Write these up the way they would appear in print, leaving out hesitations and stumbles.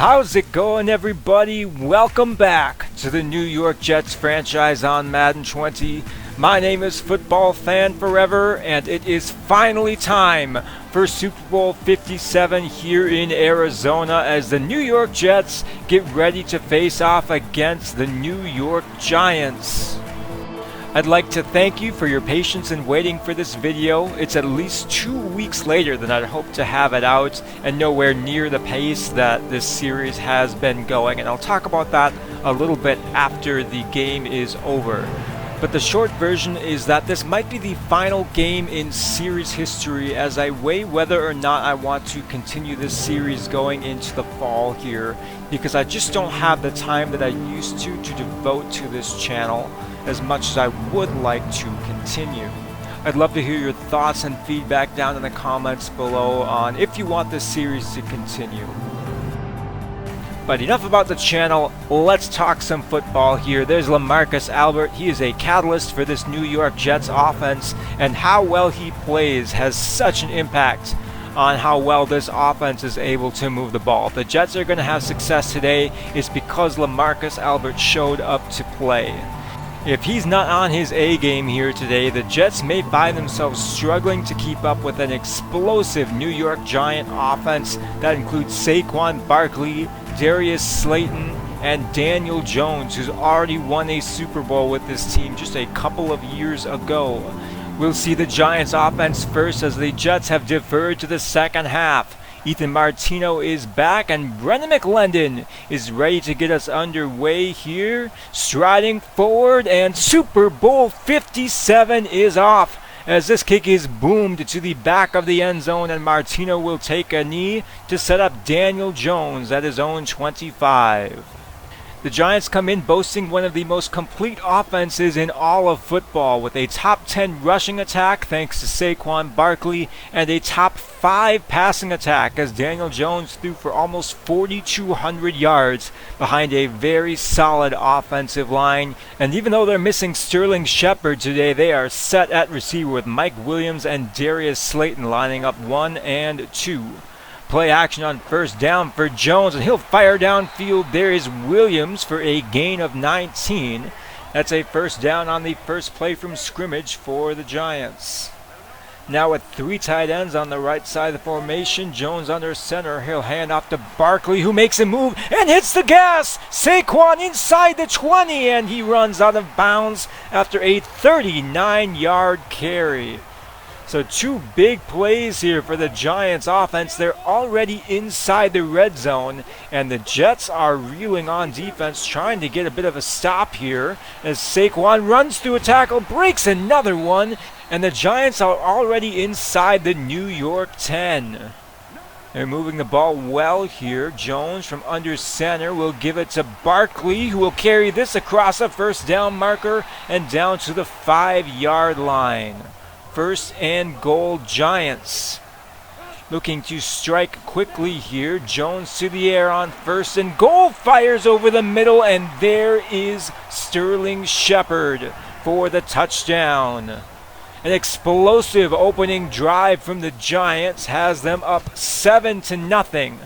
How's it going, everybody? Welcome back to the New York Jets franchise on Madden 20. My name is Football Fan Forever, and it is finally time for Super Bowl 57 here in Arizona as the New York Jets get ready to face off against the New York Giants. I'd like to thank you for your patience in waiting for this video. It's at least 2 weeks later than I'd hoped to have it out, and nowhere near the pace that this series has been going, and I'll talk about that a little bit after the game is over. But the short version is that this might be the final game in series history as I weigh whether or not I want to continue this series going into the fall here, because I just don't have the time that I used to devote to this channel as much as I would like to continue. I'd love to hear your thoughts and feedback down in the comments below on if you want this series to continue. But enough about the channel, let's talk some football here. There's LaMarcus Albert. He is a catalyst for this New York Jets offense, and how well he plays has such an impact on how well this offense is able to move the ball. If the Jets are going to have success today, it's because LaMarcus Albert showed up to play. If he's not on his A game here today, the Jets may find themselves struggling to keep up with an explosive New York Giant offense that includes Saquon Barkley, Darius Slayton, and Daniel Jones, who's already won a Super Bowl with this team just a couple of years ago. We'll see the Giants offense first as the Jets have deferred to the second half. Ethan Martino is back, and Brendan McLendon is ready to get us underway here. Striding forward, and Super Bowl 57 is off as this kick is boomed to the back of the end zone, and Martino will take a knee to set up Daniel Jones at his own 25. The Giants come in boasting one of the most complete offenses in all of football, with a top 10 rushing attack thanks to Saquon Barkley and a top 5 passing attack as Daniel Jones threw for almost 4,200 yards behind a very solid offensive line. And even though they're missing Sterling Shepard today, they are set at receiver with Mike Williams and Darius Slayton lining up 1 and 2. Play action on first down for Jones, and he'll fire downfield. There is Williams for a gain of 19. That's a first down on the first play from scrimmage for the Giants. Now with 3 tight ends on the right side of the formation, Jones under center. He'll hand off to Barkley, who makes a move and hits the gas. Saquon inside the 20, and he runs out of bounds after a 39-yard carry. So 2 big plays here for the Giants offense. They're already inside the red zone, and the Jets are reeling on defense, trying to get a bit of a stop here as Saquon runs through a tackle, breaks another one, and the Giants are already inside the New York 10. They're moving the ball well here. Jones from under center will give it to Barkley, who will carry this across a first down marker and down to the 5-yard line. First and goal, Giants. Looking to strike quickly here. Jones to the air on first and goal. Fires over the middle, and there is Sterling Shepard for the touchdown. An explosive opening drive from the Giants has them up 7-0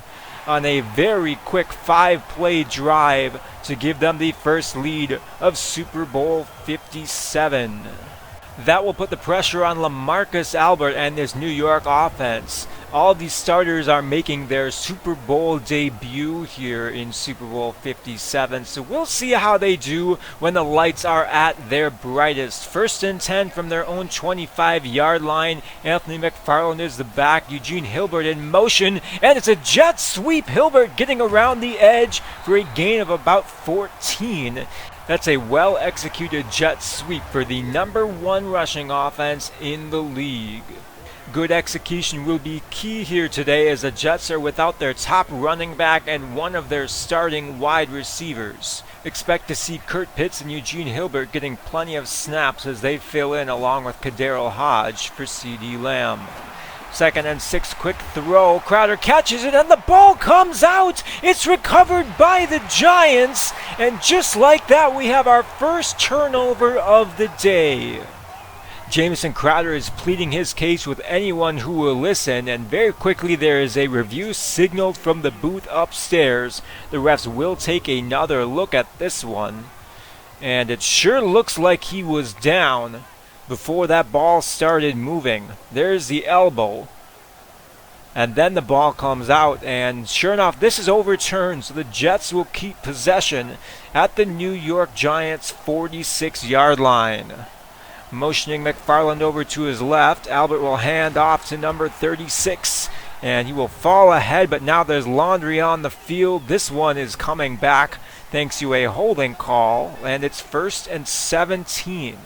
on a very quick 5-play drive to give them the first lead of Super Bowl 57. That will put the pressure on LaMarcus Albert and this New York offense. All these starters are making their Super Bowl debut here in Super Bowl 57, so we'll see how they do when the lights are at their brightest. First and 10 from their own 25-yard line. Anthony McFarland is the back. Eugene Hilbert in motion, and it's a jet sweep. Hilbert getting around the edge for a gain of about 14. That's a well-executed jet sweep for the #1 rushing offense in the league. Good execution will be key here today as the Jets are without their top running back and one of their starting wide receivers. Expect to see Kurt Pitts and Eugene Hilbert getting plenty of snaps as they fill in along with Kaderil Hodge for CeeDee Lamb. 2nd and 6, quick throw. Crowder catches it, and the ball comes out. It's recovered by the Giants, and just like that, we have our first turnover of the day. Jamison Crowder is pleading his case with anyone who will listen, and very quickly there is a review signaled from the booth upstairs. The refs will take another look at this one, and it sure looks like he was down before that ball started moving. There's the elbow, and then the ball comes out, and sure enough, this is overturned, so the Jets will keep possession at the New York Giants' 46-yard line. Motioning McFarland over to his left, Albert will hand off to number 36, and he will fall ahead, but now there's laundry on the field. This one is coming back thanks to a holding call, and it's 1st and 17.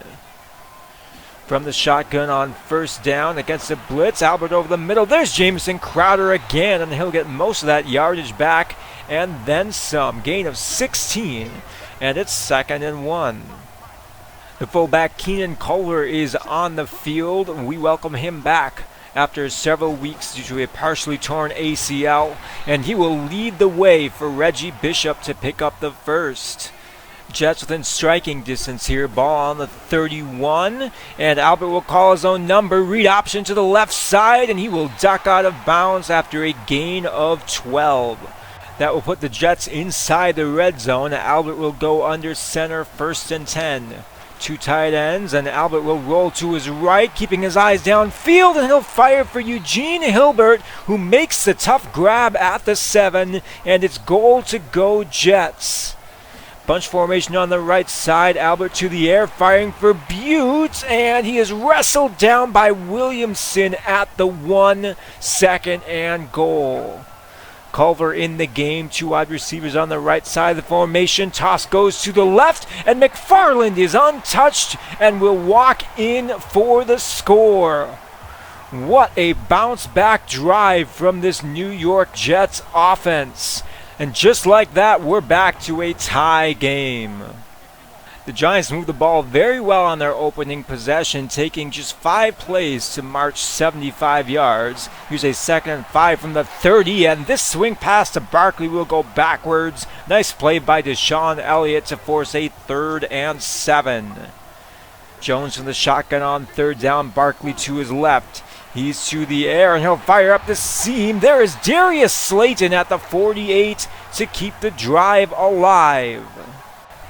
From the shotgun on first down against the blitz, Albert over the middle. There's Jamison Crowder again, and he'll get most of that yardage back and then some. Gain of 16, and it's 2nd and 1. The fullback Keenan Culver is on the field. We welcome him back after several weeks due to a partially torn ACL, and he will lead the way for Reggie Bishop to pick up the first. Jets within striking distance here. Ball on the 31, and Albert will call his own number. Read option to the left side, and he will duck out of bounds after a gain of 12. That will put the Jets inside the red zone. Albert will go under center, 1st and 10. 2 tight ends, and Albert will roll to his right, keeping his eyes downfield, and he'll fire for Eugene Hilbert, who makes the tough grab at the 7, and it's goal to go Jets. Bunch formation on the right side. Albert to the air, firing for Butte, and he is wrestled down by Williamson at the 1, 2nd and goal. Culver in the game, 2 wide receivers on the right side of the formation. Toss goes to the left, and McFarland is untouched and will walk in for the score. What a bounce back drive from this New York Jets offense. And just like that, we're back to a tie game. The Giants moved the ball very well on their opening possession, taking just 5 plays to march 75 yards. Here's a 2nd and 5 from the 30, and this swing pass to Barkley will go backwards. Nice play by Deshaun Elliott to force a 3rd and 7. Jones from the shotgun on 3rd down, Barkley to his left. He's to the air, and he'll fire up the seam. There is Darius Slayton at the 48 to keep the drive alive.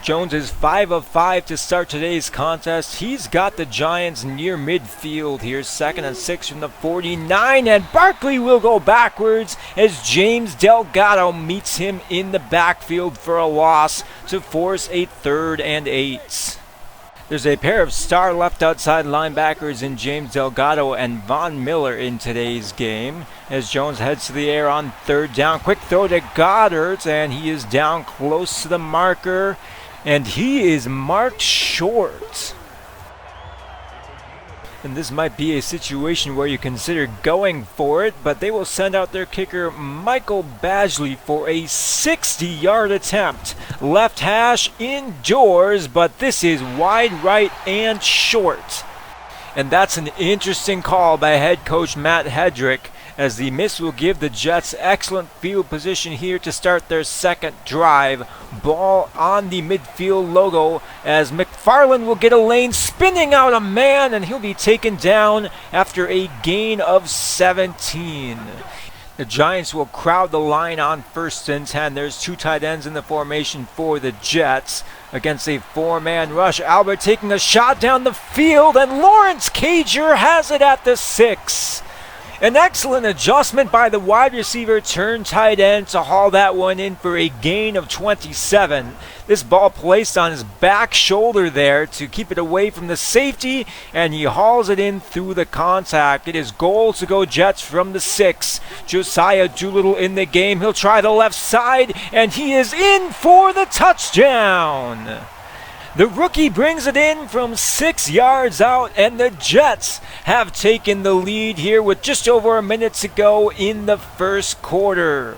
Jones is 5 of 5 to start today's contest. He's got the Giants near midfield here. 2nd and 6 from the 49, and Barkley will go backwards as James Delgado meets him in the backfield for a loss to force a 3rd and 8. There's a pair of star left outside linebackers in James Delgado and Von Miller in today's game. As Jones heads to the air on 3rd down. Quick throw to Goddard, and he is down close to the marker. And he is marked short. And this might be a situation where you consider going for it, but they will send out their kicker, Michael Badgley, for a 60-yard attempt. Left hash indoors, but this is wide right and short. And that's an interesting call by head coach Matt Hedrick, as the miss will give the Jets excellent field position here to start their 2nd drive. Ball on the midfield logo as McFarland will get a lane, spinning out a man, and he'll be taken down after a gain of 17. The Giants will crowd the line on 1st and 10. There's 2 tight ends in the formation for the Jets against a 4-man rush. Albert taking a shot down the field, and Lawrence Cager has it at the 6. An excellent adjustment by the wide receiver turned tight end to haul that one in for a gain of 27. This ball placed on his back shoulder there to keep it away from the safety, and he hauls it in through the contact. It is goal to go Jets from the 6. Josiah Doolittle in the game. He'll try the left side, and he is in for the touchdown. The rookie brings it in from 6 yards out, and the Jets have taken the lead here with just over a minute to go in the 1st quarter.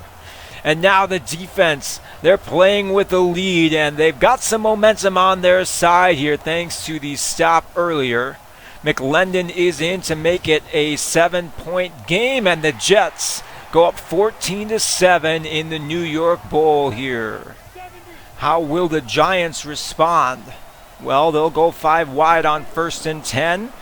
And now the defense, they're playing with the lead, and they've got some momentum on their side here thanks to the stop earlier. McLendon is in to make it a 7-point game, and the Jets go up 14-7 in the New York Bowl here. How will the Giants respond? Well, they'll go 5 wide on 1st and 10.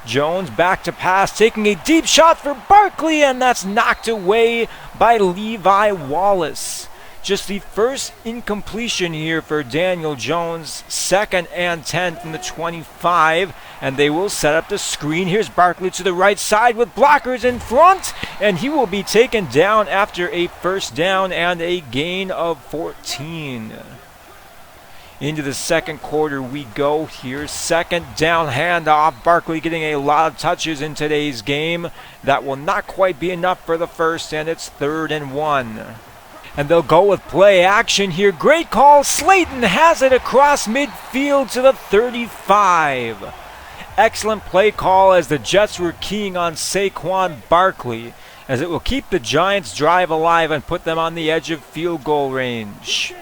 Jones back to pass, taking a deep shot for Barkley, and that's knocked away by Levi Wallace. Just the first incompletion here for Daniel Jones. 2nd and 10 from the 25, and they will set up the screen. Here's Barkley to the right side with blockers in front, and he will be taken down after a first down and a gain of 14. Into the second quarter we go here. 2nd down handoff. Barkley getting a lot of touches in today's game. That will not quite be enough for the first, and it's 3rd and 1. And they'll go with play action here. Great call. Slayton has it across midfield to the 35. Excellent play call as the Jets were keying on Saquon Barkley, as it will keep the Giants' drive alive and put them on the edge of field goal range.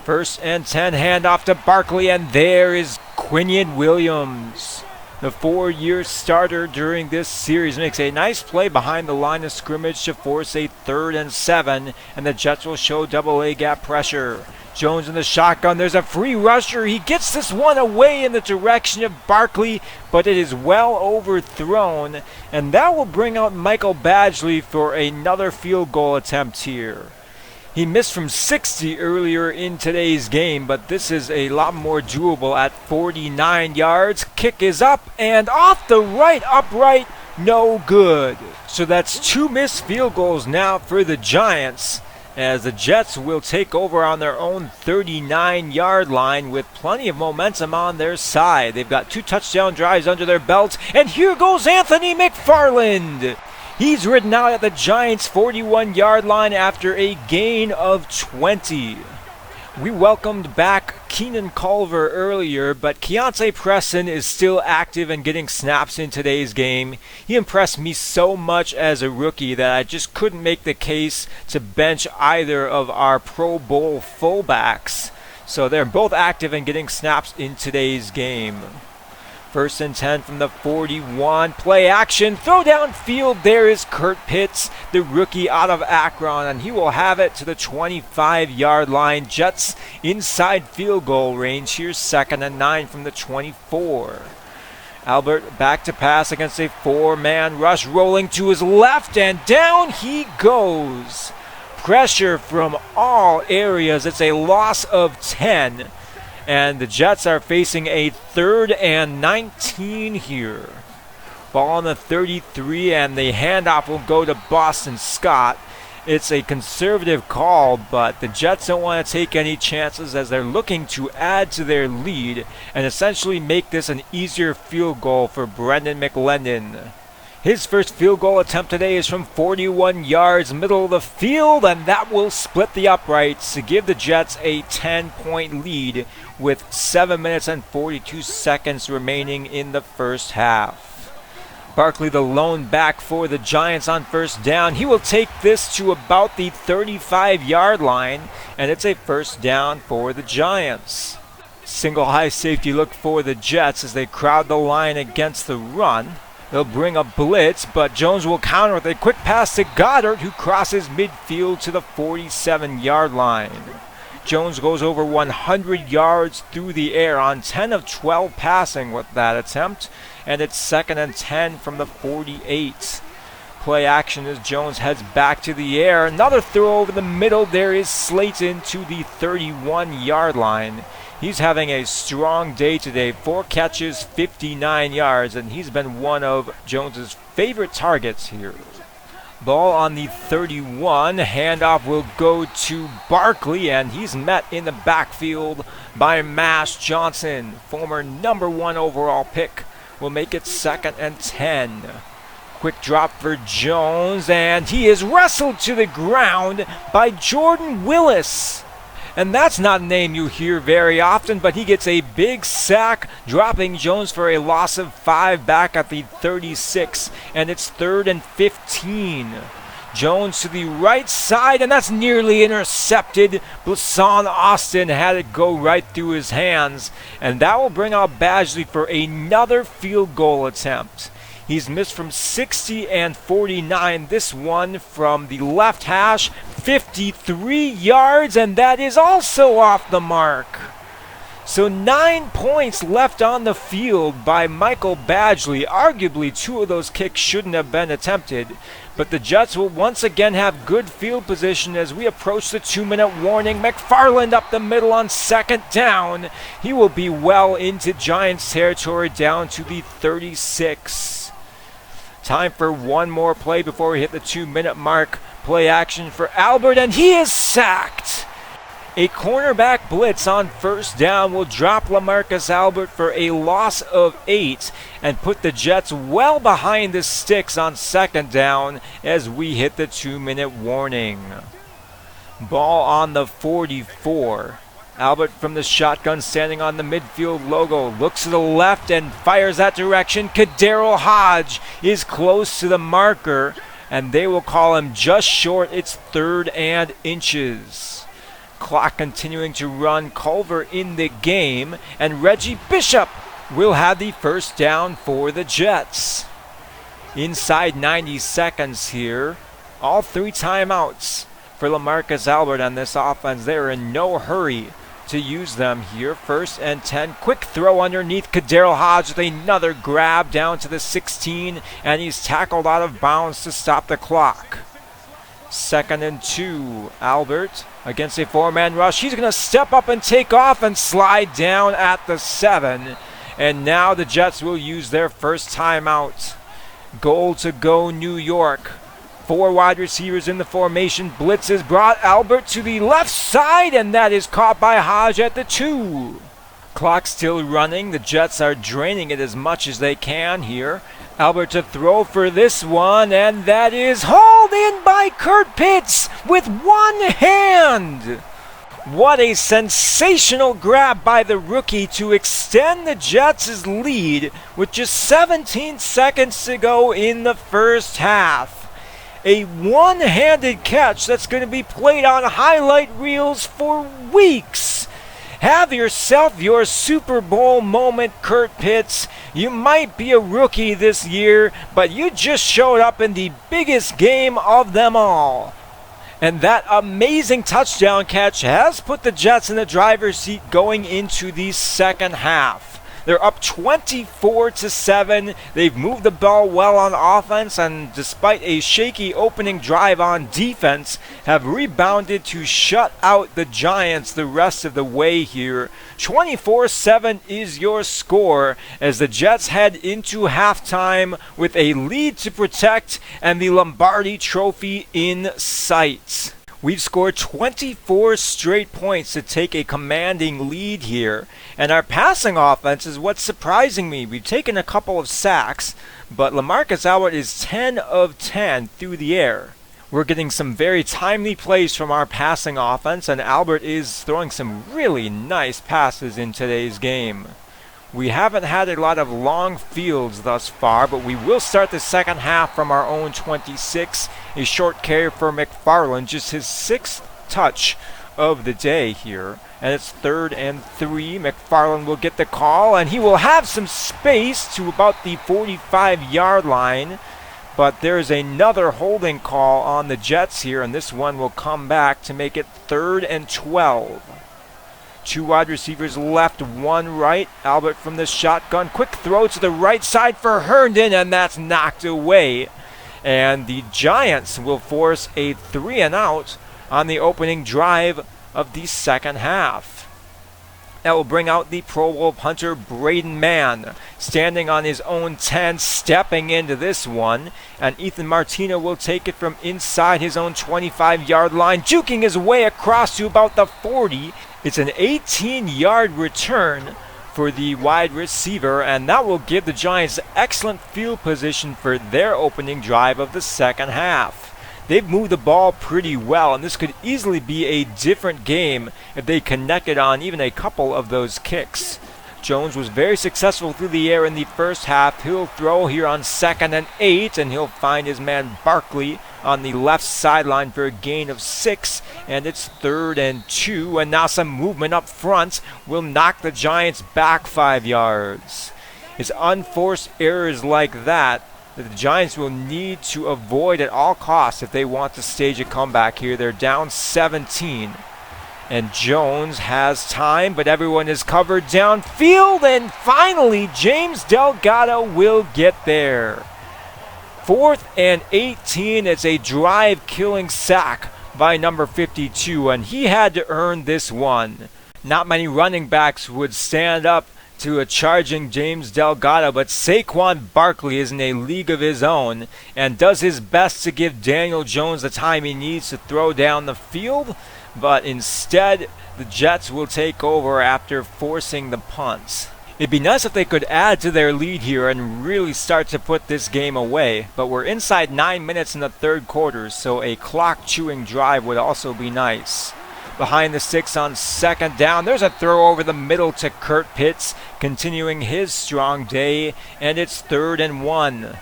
1st and 10, handoff to Barkley, and there is Quinnen Williams. The 4-year starter during this series makes a nice play behind the line of scrimmage to force a 3rd and 7, and the Jets will show double-A gap pressure. Jones in the shotgun. There's a free rusher. He gets this one away in the direction of Barkley, but it is well overthrown, and that will bring out Michael Badgley for another field goal attempt here. He missed from 60 earlier in today's game, but this is a lot more doable at 49 yards. Kick is up and off the right upright, no good. So that's 2 missed field goals now for the Giants, as the Jets will take over on their own 39-yard line with plenty of momentum on their side. They've got 2 touchdown drives under their belt, and here goes Anthony McFarland. He's ridden out at the Giants' 41-yard line after a gain of 20. We welcomed back Keenan Culver earlier, but Keontae Preston is still active and getting snaps in today's game. He impressed me so much as a rookie that I just couldn't make the case to bench either of our Pro Bowl fullbacks. So they're both active and getting snaps in today's game. 1st and 10 from the 41. Play action. Throw downfield. There is Kurt Pitts, the rookie out of Akron, and he will have it to the 25-yard line. Jets inside field goal range. Here's 2nd and 9 from the 24. Albert back to pass against a 4-man rush, rolling to his left, and down he goes. Pressure from all areas. It's a loss of 10. And the Jets are facing a 3rd and 19 here. Ball on the 33, and the handoff will go to Boston Scott. It's a conservative call, but the Jets don't want to take any chances as they're looking to add to their lead and essentially make this an easier field goal for Brendan McLendon. His first field goal attempt today is from 41 yards, middle of the field, and that will split the uprights to give the Jets a 10-point lead with 7 minutes and 42 seconds remaining in the first half. Barkley, the lone back for the Giants on first down. He will take this to about the 35-yard line, and it's a first down for the Giants. Single high safety look for the Jets as they crowd the line against the run. They'll bring a blitz, but Jones will counter with a quick pass to Goddard, who crosses midfield to the 47-yard line. Jones goes over 100 yards through the air on 10 of 12 passing with that attempt, and it's 2nd and 10 from the 48. Play action as Jones heads back to the air. Another throw over the middle. There is Slayton to the 31-yard line. He's having a strong day today. 4 catches, 59 yards, and he's been one of Jones's favorite targets here. Ball on the 31. Handoff will go to Barkley, and he's met in the backfield by Mash Johnson, former number 1 overall pick. Will make it 2nd and 10. Quick drop for Jones, and he is wrestled to the ground by Jordan Willis. And that's not a name you hear very often, but he gets a big sack, dropping Jones for a loss of 5 back at the 36, and it's 3rd and 15. Jones to the right side, and that's nearly intercepted. Blasson Austin had it go right through his hands, and that will bring out Badgley for another field goal attempt. He's missed from 60 and 49. This one from the left hash, 53 yards, and that is also off the mark. So 9 points left on the field by Michael Badgley. Arguably, 2 of those kicks shouldn't have been attempted. But the Jets will once again have good field position as we approach the 2-minute warning. McFarland up the middle on second down. He will be well into Giants territory down to the 36. Time for one more play before we hit the 2-minute mark. Play action for Albert, and he is sacked. A cornerback blitz on first down will drop LaMarcus Albert for a loss of 8 and put the Jets well behind the sticks on second down as we hit the 2-minute warning. Ball on the 44. Albert from the shotgun standing on the midfield logo, looks to the left and fires that direction. Kadero Hodge is close to the marker and they will call him just short. It's 3rd and inches. Clock continuing to run. Culver in the game, and Reggie Bishop will have the first down for the Jets. Inside 90 seconds here. All 3 timeouts for LaMarcus Albert on this offense. They're in no hurry to use them here. 1st and 10. Quick throw underneath. Kadero Hodge with another grab down to the 16, and he's tackled out of bounds to stop the clock. 2nd and 2. Albert against a 4-man rush. He's going to step up and take off and slide down at the 7. And now the Jets will use their first timeout. Goal to go New York. 4 wide receivers in the formation. Blitz has brought Albert to the left side, and that is caught by Hodge at the 2. Clock still running. The Jets are draining it as much as they can here. Albert to throw for this one, and that is hauled in by Kurt Pitts with one hand. What a sensational grab by the rookie to extend the Jets' lead with just 17 seconds to go in the first half. A one-handed catch that's going to be played on highlight reels for weeks. Have yourself your Super Bowl moment, Kurt Pitts. You might be a rookie this year, but you just showed up in the biggest game of them all. And that amazing touchdown catch has put the Jets in the driver's seat going into the second half. They're up 24-7. They've moved the ball well on offense, and despite a shaky opening drive on defense, have rebounded to shut out the Giants the rest of the way here. 24-7 is your score as the Jets head into halftime with a lead to protect and the Lombardi Trophy in sight. We've scored 24 straight points to take a commanding lead here, and our passing offense is what's surprising me. We've taken a couple of sacks, but LaMarcus Albert is 10 of 10 through the air. We're getting some very timely plays from our passing offense, and Albert is throwing some really nice passes in today's game. We haven't had a lot of long fields thus far, but we will start the second half from our own 26. A short carry for McFarland, just his 6th touch of the day here. And it's 3rd and 3. McFarland will get the call, and he will have some space to about the 45-yard line. But there's another holding call on the Jets here, and this one will come back to make it 3rd and 12. 2 wide receivers left, 1 right. Albert from the shotgun. Quick throw to the right side for Herndon, and that's knocked away. And the Giants will force a 3-and-out on the opening drive of the second half. That will bring out the Pro Bowl punter Braden Mann, standing on his own 10, stepping into this one. And Ethan Martino will take it from inside his own 25-yard line, juking his way across to about the 40. It's an 18-yard return for the wide receiver, and that will give the Giants excellent field position for their opening drive of the second half. They've moved the ball pretty well, and this could easily be a different game if they connected on even a couple of those kicks. Jones was very successful through the air in the first half. He'll throw here on 2nd and 8, and he'll find his man Barkley on the left sideline for a gain of 6, and it's 3rd and 2, and now some movement up front will knock the Giants back 5 yards. It's unforced errors like that the Giants will need to avoid at all costs if they want to stage a comeback here. They're down 17. And Jones has time, but everyone is covered downfield, and finally James Delgado will get there. 4th and 18, it's a drive-killing sack by number 52, and he had to earn this one. Not many running backs would stand up to a charging James Delgado, but Saquon Barkley is in a league of his own and does his best to give Daniel Jones the time he needs to throw down the field, but instead the Jets will take over after forcing the punts. It'd be nice if they could add to their lead here and really start to put this game away, but we're inside 9 minutes in the third quarter, so a clock-chewing drive would also be nice. Behind the 6 on 2nd down, there's a throw over the middle to Kurt Pitts, continuing his strong day, and it's 3rd and 1.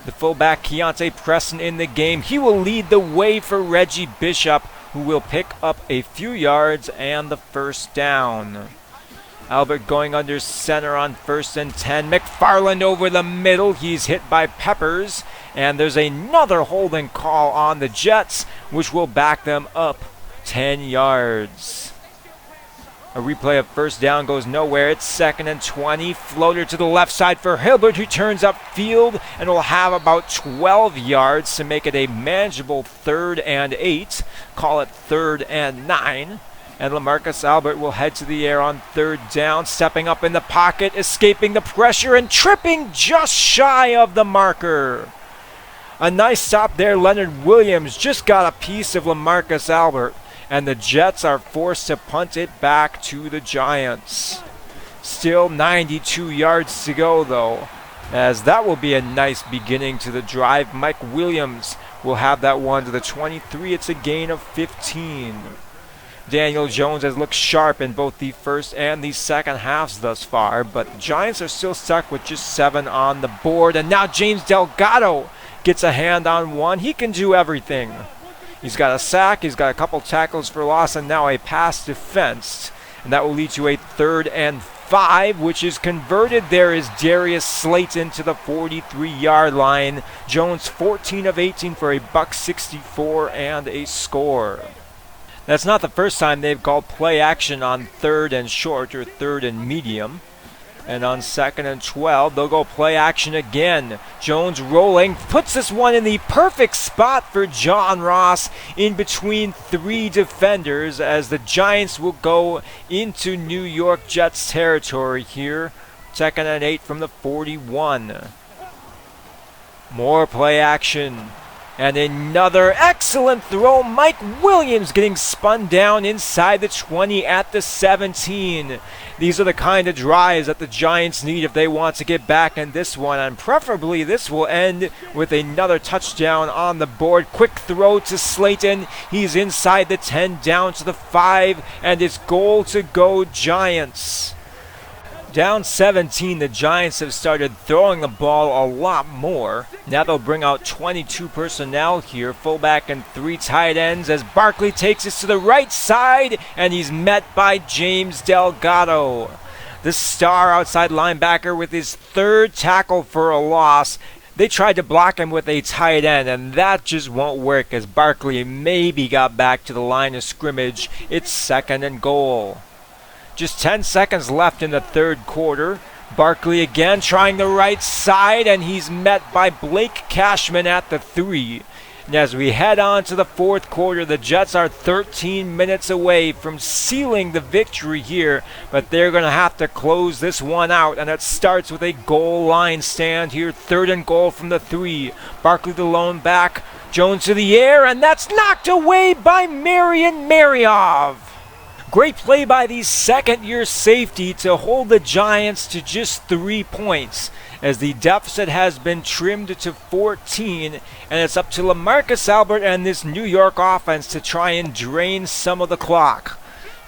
The fullback Keontae Preston in the game. He will lead the way for Reggie Bishop, who will pick up a few yards and the first down. Albert going under center on 1st and 10. McFarland over the middle. He's hit by Peppers. And there's another holding call on the Jets, which will back them up 10 yards. A replay of 1st down goes nowhere. It's 2nd and 20. Floater to the left side for Hilbert, who turns upfield and will have about 12 yards to make it a manageable 3rd and 8. Call it 3rd and 9. And LaMarcus Albert will head to the air on 3rd down, stepping up in the pocket, escaping the pressure, and tripping just shy of the marker. A nice stop there. Leonard Williams just got a piece of LaMarcus Albert, and the Jets are forced to punt it back to the Giants. Still 92 yards to go, though, as that will be a nice beginning to the drive. Mike Williams will have that one to the 23. It's a gain of 15. Daniel Jones has looked sharp in both the first and the second halves thus far, but the Giants are still stuck with just 7 on the board. And now James Delgado gets a hand on one. He can do everything. He's got a sack, he's got a couple tackles for loss, and now a pass defense. And that will lead to a 3rd and 5, which is converted. There is Darius Slayton to the 43-yard line. Jones 14 of 18 for a $164 and a score. That's not the first time they've called play action on 3rd and short or 3rd and medium. And on 2nd and 12, they'll go play action again. Jones rolling, puts this one in the perfect spot for John Ross in between 3 defenders as the Giants will go into New York Jets territory here. 2nd and 8 from the 41. More play action. And another excellent throw. Mike Williams getting spun down inside the 20 at the 17. These are the kind of drives that the Giants need if they want to get back in this one. And preferably this will end with another touchdown on the board. Quick throw to Slayton. He's inside the 10 down to the 5. And it's goal to go Giants. Down 17, the Giants have started throwing the ball a lot more. Now they'll bring out 22 personnel here, fullback and 3 tight ends as Barkley takes us to the right side, and he's met by James Delgado. The star outside linebacker with his 3rd tackle for a loss. They tried to block him with a tight end, and that just won't work as Barkley maybe got back to the line of scrimmage. It's 2nd and goal. Just 10 seconds left in the third quarter. Barkley again trying the right side, and he's met by Blake Cashman at the 3. And as we head on to the fourth quarter, the Jets are 13 minutes away from sealing the victory here, but they're going to have to close this one out, and it starts with a goal line stand here. 3rd and goal from the 3. Barkley the lone back. Jones to the air, and that's knocked away by Marion Mariov. Great play by the second-year safety to hold the Giants to just 3 points as the deficit has been trimmed to 14, and it's up to LaMarcus Albert and this New York offense to try and drain some of the clock.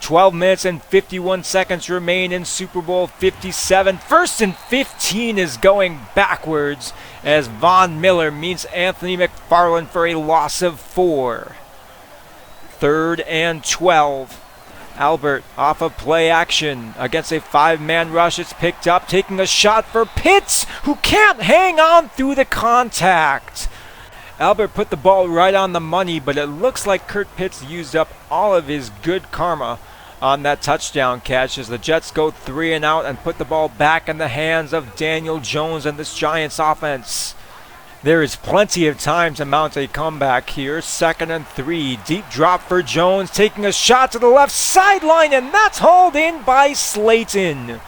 12 minutes and 51 seconds remain in Super Bowl 57. 1st and 15 is going backwards as Von Miller meets Anthony McFarland for a loss of 4. 3rd and 12. Albert off of play action against a 5-man rush. It's picked up, taking a shot for Pitts, who can't hang on through the contact. Albert put the ball right on the money, but it looks like Kurt Pitts used up all of his good karma on that touchdown catch as the Jets go 3 and out and put the ball back in the hands of Daniel Jones and this Giants offense. There is plenty of time to mount a comeback here. 2nd and 3. Deep drop for Jones, taking a shot to the left sideline, and that's hauled in by Slayton.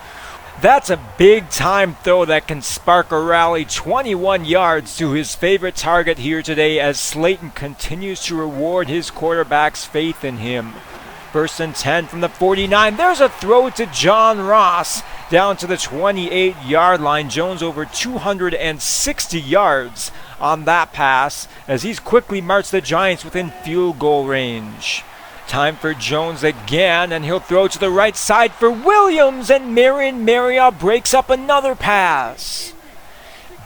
That's a big time throw that can spark a rally. 21 yards to his favorite target here today as Slayton continues to reward his quarterback's faith in him. 1st and 10 from the 49. There's a throw to John Ross down to the 28-yard line. Jones over 260 yards on that pass as he's quickly marched the Giants within field goal range. Time for Jones again, and he'll throw to the right side for Williams, and Marriott breaks up another pass.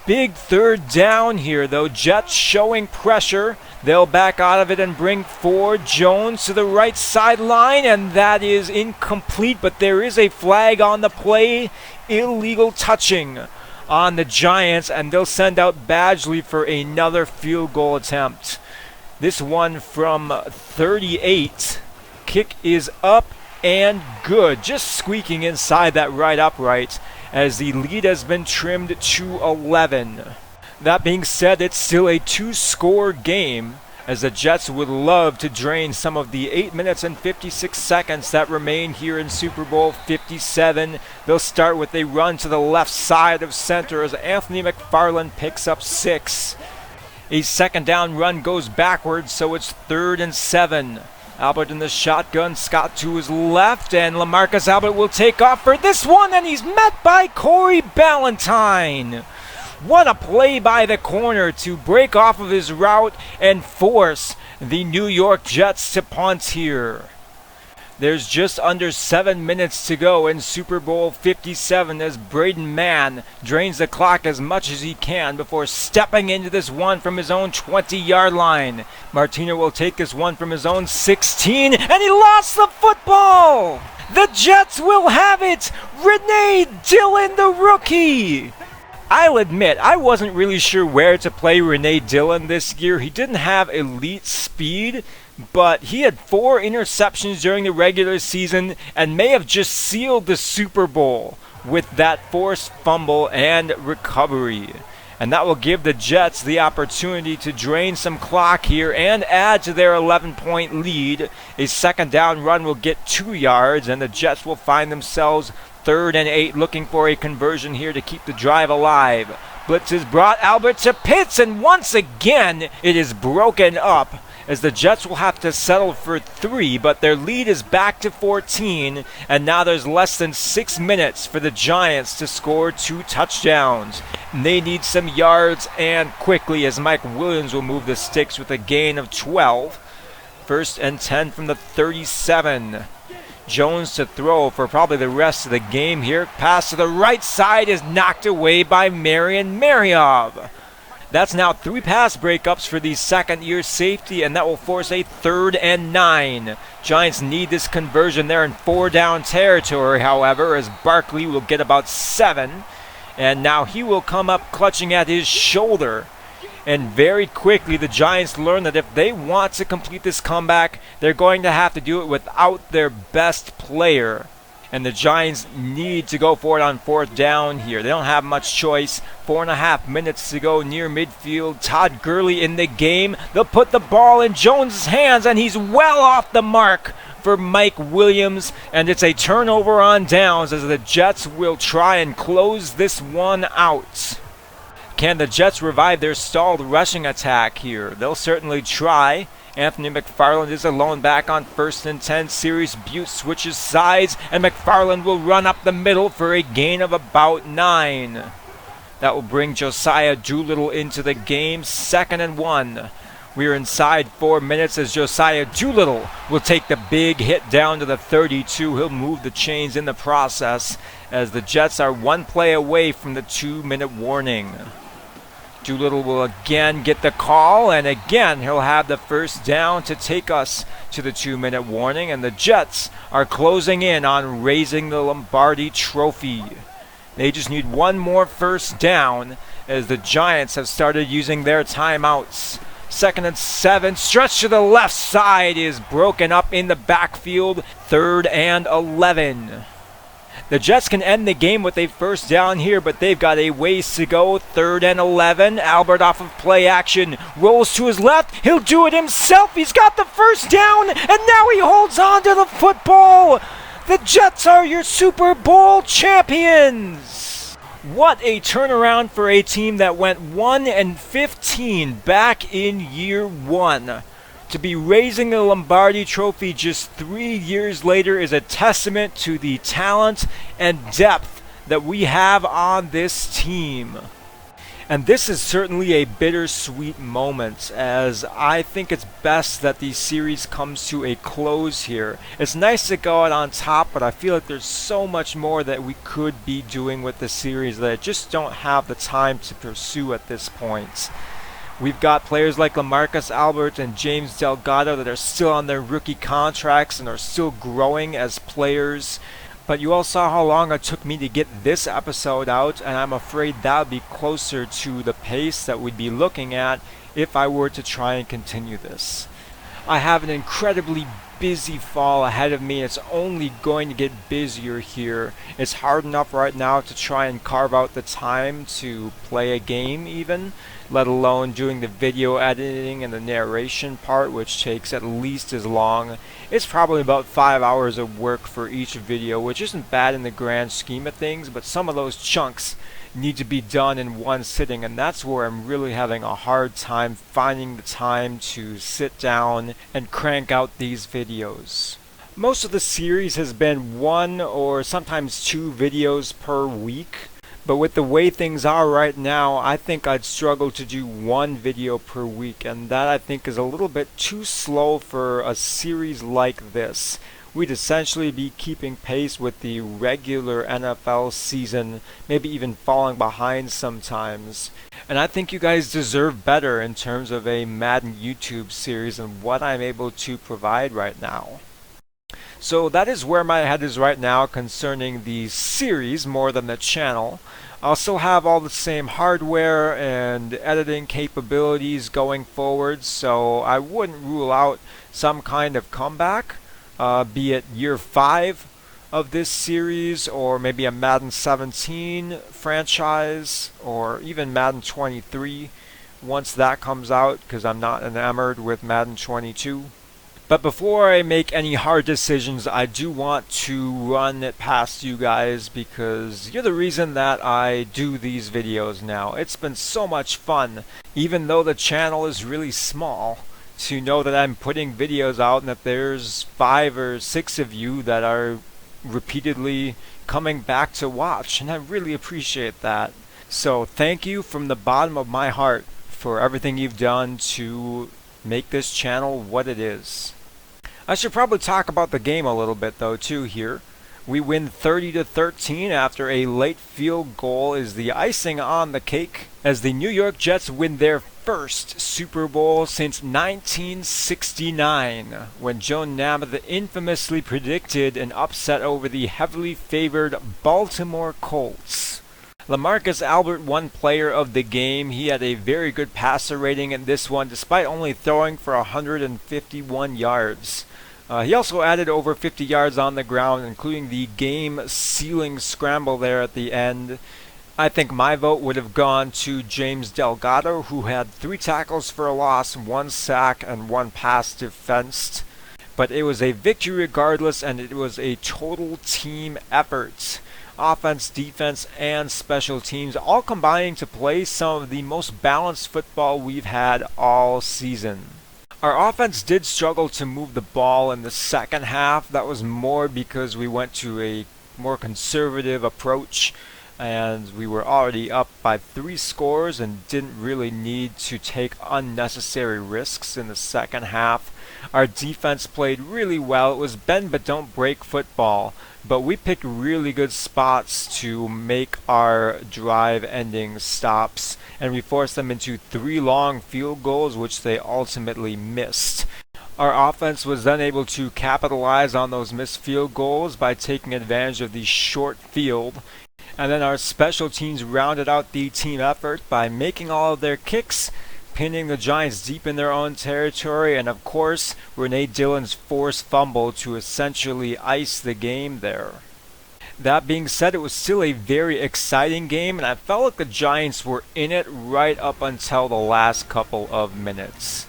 Big 3rd down here, though. Jets showing pressure. They'll back out of it and bring forward Jones to the right sideline, and that is incomplete, but there is a flag on the play. Illegal touching on the Giants, and they'll send out Badgley for another field goal attempt. This one from 38. Kick is up and good. Just squeaking inside that right upright as the lead has been trimmed to 11. That being said, it's still a 2-score game as the Jets would love to drain some of the 8 minutes and 56 seconds that remain here in Super Bowl 57. They'll start with a run to the left side of center as Anthony McFarland picks up 6. A 2nd down run goes backwards, so it's 3rd and 7. Albert in the shotgun, Scott to his left, and LaMarcus Albert will take off for this one, and he's met by Corey Ballantyne. What a play by the corner to break off of his route and force the New York Jets to punt here. There's just under 7 minutes to go in Super Bowl 57 as Braden Mann drains the clock as much as he can before stepping into this one from his own 20-yard line. Martino will take this one from his own 16, and he lost the football! The Jets will have it! Renee Dillon, the rookie! I'll admit, I wasn't really sure where to play Renee Dillon this year. He didn't have elite speed, but he had 4 interceptions during the regular season and may have just sealed the Super Bowl with that forced fumble and recovery. And that will give the Jets the opportunity to drain some clock here and add to their 11-point lead. A 2nd down run will get 2 yards, and the Jets will find themselves 3rd and 8, looking for a conversion here to keep the drive alive. Blitz is brought Albert to Pitts, and once again it is broken up as the Jets will have to settle for 3, but their lead is back to 14, and now there's less than 6 minutes for the Giants to score 2 touchdowns. And they need some yards and quickly as Mike Williams will move the sticks with a gain of 12. 1st and 10 from the 37. Jones to throw for probably the rest of the game here. Pass to the right side is knocked away by Marion Mariov. That's now 3 pass breakups for the 2nd-year safety, and that will force a 3rd and 9. Giants need this conversion. They're in 4-down territory, however, as Barkley will get about 7. And now he will come up clutching at his shoulder. And very quickly, the Giants learn that if they want to complete this comeback, they're going to have to do it without their best player. And the Giants need to go for it on 4th down here. They don't have much choice. 4.5 minutes to go near midfield. Todd Gurley in the game. They'll put the ball in Jones' hands, and he's well off the mark for Mike Williams. And it's a turnover on downs as the Jets will try and close this one out. Can the Jets revive their stalled rushing attack here? They'll certainly try. Anthony McFarland is alone back on 1st and 10. Sirius Butte switches sides, and McFarland will run up the middle for a gain of about 9. That will bring Josiah Doolittle into the game. 2nd and 1. We're inside 4 minutes as Josiah Doolittle will take the big hit down to the 32. He'll move the chains in the process as the Jets are 1 play away from the 2-minute warning. Doolittle will again get the call, and again he'll have the 1st down to take us to the 2-minute warning, and the Jets are closing in on raising the Lombardi trophy. They just need 1 more 1st down as the Giants have started using their timeouts. 2nd and 7. Stretch to the left side is broken up in the backfield. 3rd and 11. The Jets can end the game with a first down here, but they've got a ways to go. 3rd and 11. Albert off of play action. Rolls to his left. He'll do it himself. He's got the first down, and now he holds on to the football. The Jets are your Super Bowl champions. What a turnaround for a team that went 1-15 back in year 1. To be raising the Lombardi trophy just 3 years later is a testament to the talent and depth that we have on this team. And this is certainly a bittersweet moment, as I think it's best that the series comes to a close here. It's nice to go out on top, but I feel like there's so much more that we could be doing with the series that I just don't have the time to pursue at this point. We've got players like LaMarcus Albert and James Delgado that are still on their rookie contracts and are still growing as players. But you all saw how long it took me to get this episode out, and I'm afraid that would be closer to the pace that we'd be looking at if I were to try and continue this. I have an incredibly busy fall ahead of me. It's only going to get busier here. It's hard enough right now to try and carve out the time to play a game even, let alone doing the video editing and the narration part, which takes at least as long. It's probably about 5 hours of work for each video, which isn't bad in the grand scheme of things, but some of those chunks need to be done in one sitting, and that's where I'm really having a hard time finding the time to sit down and crank out these videos. Most of the series has been 1 or sometimes 2 videos per week, but with the way things are right now, I think I'd struggle to do 1 video per week, and that I think is a little bit too slow for a series like this. We'd essentially be keeping pace with the regular NFL season, maybe even falling behind sometimes. And I think you guys deserve better in terms of a Madden YouTube series and what I'm able to provide right now. So that is where my head is right now concerning the series more than the channel. I'll still have all the same hardware and editing capabilities going forward, so I wouldn't rule out some kind of comeback. Be it year 5 of this series, or maybe a Madden 17 franchise, or even Madden 23 once that comes out, because I'm not enamored with Madden 22. But before I make any hard decisions, I do want to run it past you guys, because you're the reason that I do these videos now. It's been so much fun, even though the channel is really small, to know that I'm putting videos out and that there's 5 or 6 of you that are repeatedly coming back to watch, and I really appreciate that. So thank you from the bottom of my heart for everything you've done to make this channel what it is. I should probably talk about the game a little bit though too here. We win 30-13 after a late field goal is the icing on the cake, as the New York Jets win their first Super Bowl since 1969, when Joe Namath infamously predicted an upset over the heavily favored Baltimore Colts. LaMarcus Albert won player of the game. He had a very good passer rating in this one, despite only throwing for 151 yards. He also added over 50 yards on the ground, including the game-sealing scramble there at the end. I think my vote would have gone to James Delgado, who had 3 tackles for a loss, 1 sack, and 1 pass defensed. But it was a victory regardless, and it was a total team effort. Offense, defense, and special teams all combining to play some of the most balanced football we've had all season. Our offense did struggle to move the ball in the second half. That was more because we went to a more conservative approach, and we were already up by 3 scores and didn't really need to take unnecessary risks in the second half. Our defense played really well. It was bend but don't break football, but we picked really good spots to make our drive-ending stops, and we forced them into 3 long field goals, which they ultimately missed. Our offense was then able to capitalize on those missed field goals by taking advantage of the short field. And then our special teams rounded out the team effort by making all of their kicks, pinning the Giants deep in their own territory, and of course, Renee Dillon's forced fumble to essentially ice the game there. That being said, it was still a very exciting game, and I felt like the Giants were in it right up until the last couple of minutes.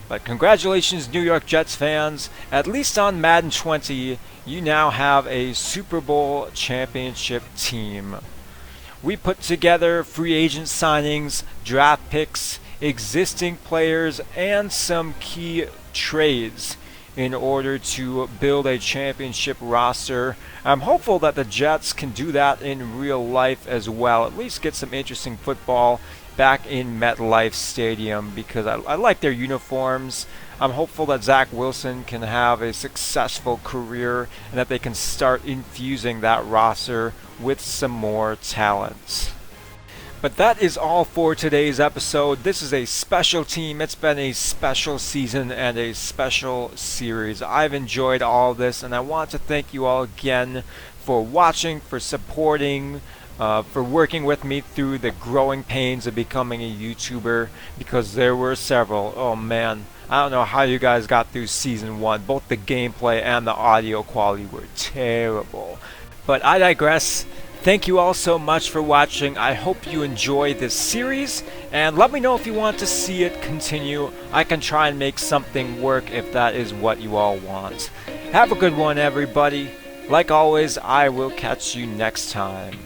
But congratulations, New York Jets fans. At least on Madden 20, you now have a Super Bowl championship team. We put together free agent signings, draft picks, existing players, and some key trades in order to build a championship roster. I'm hopeful that the Jets can do that in real life as well. At least get some interesting football back in MetLife Stadium, because I like their uniforms. I'm hopeful that Zach Wilson can have a successful career and that they can start infusing that roster with some more talent. But that is all for today's episode. This is a special team. It's been a special season and a special series. I've enjoyed all this, and I want to thank you all again for watching, for supporting, for working with me through the growing pains of becoming a YouTuber, because there were several. Oh man, I don't know how you guys got through season 1. Both the gameplay and the audio quality were terrible. But I digress. Thank you all so much for watching. I hope you enjoy this series, and let me know if you want to see it continue. I can try and make something work if that is what you all want. Have a good one, everybody. Like always, I will catch you next time.